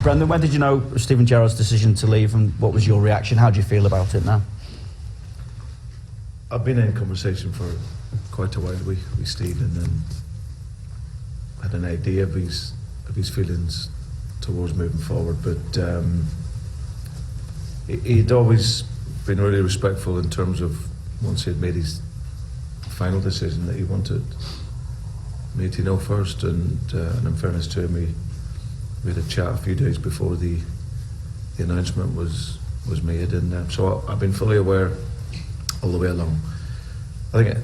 Brendan, when did you know Steven Gerrard's decision to leave, and what was your reaction? How do you feel about it now? I've been in conversation for quite a while with Steve, and then had an idea of his feelings towards moving forward, but he'd always been really respectful in terms of once he had made his final decision that he wanted me to know first, and in fairness to him, we had a chat a few days before the announcement was made, and so I've been fully aware all the way along. I think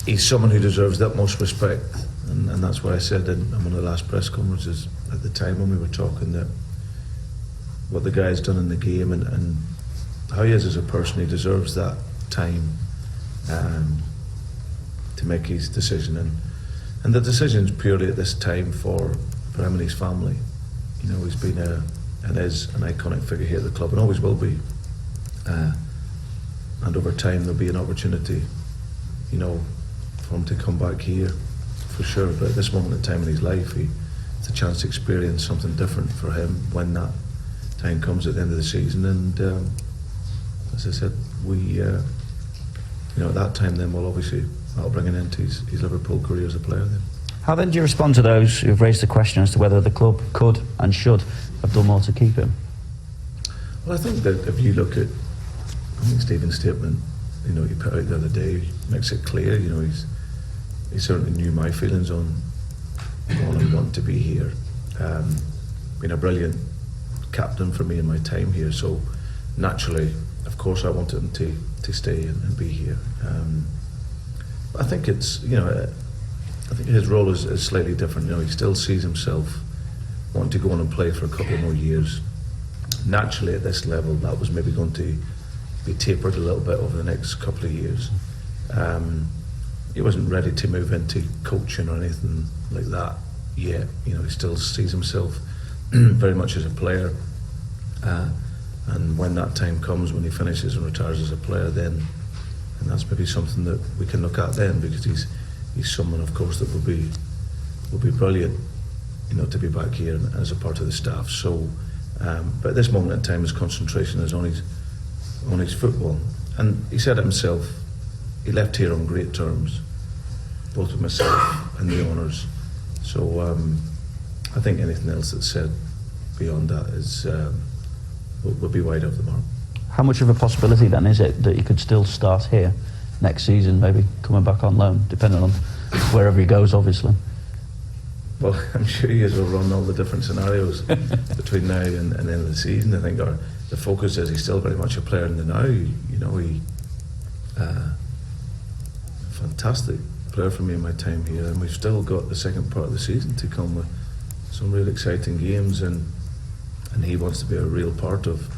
he's someone who deserves the utmost respect, and that's what I said in one of the last press conferences at the time when we were talking, that what the guy's done in the game and how he is as a person, he deserves that time to make his decision, and the decision's purely at this time for him and his family. You know, he's been and is an iconic figure here at the club, and always will be. And over time there'll be an opportunity, you know, for him to come back here, for sure. But at this moment in time in his life, it's a chance to experience something different for him when that time comes at the end of the season. And as I said, you know, at that time then that'll bring an end to his Liverpool career as a player then. How then do you respond to those who've raised the question as to whether the club could and should have done more to keep him? Well, I think that if you look at, I think Stephen's statement, you know, he put out the other day, makes it clear. You know, he certainly knew my feelings on wanting to be here. Been a brilliant captain for me in my time here, so naturally, of course, I wanted him to stay and be here. I think it's, you know, I think his role is slightly different. You know, he still sees himself wanting to go on and play for a couple more years. Naturally, at this level, that was maybe going to be tapered a little bit over the next couple of years. He wasn't ready to move into coaching or anything like that yet. You know, he still sees himself very much as a player. And when that time comes, when he finishes and retires as a player, then and that's maybe something that we can look at then, because he's someone, of course, that will be brilliant, you know, to be back here and as a part of the staff. So, but at this moment in time, his concentration is on his football. And he said it himself, he left here on great terms, both with myself and the owners. So I think anything else that's said beyond that is would be wide off the mark. How much of a possibility then is it that he could still start here next season, maybe coming back on loan, depending on wherever he goes, obviously? Well, I'm sure you guys will run all the different scenarios between now and the end of the season. I think the focus is he's still very much a player in the now. You know, he fantastic player for me in my time here, and we've still got the second part of the season to come with some real exciting games, and he wants to be a real part of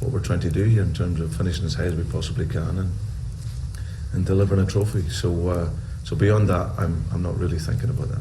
what we're trying to do here in terms of finishing as high as we possibly can and delivering a trophy. So beyond that, I'm not really thinking about that.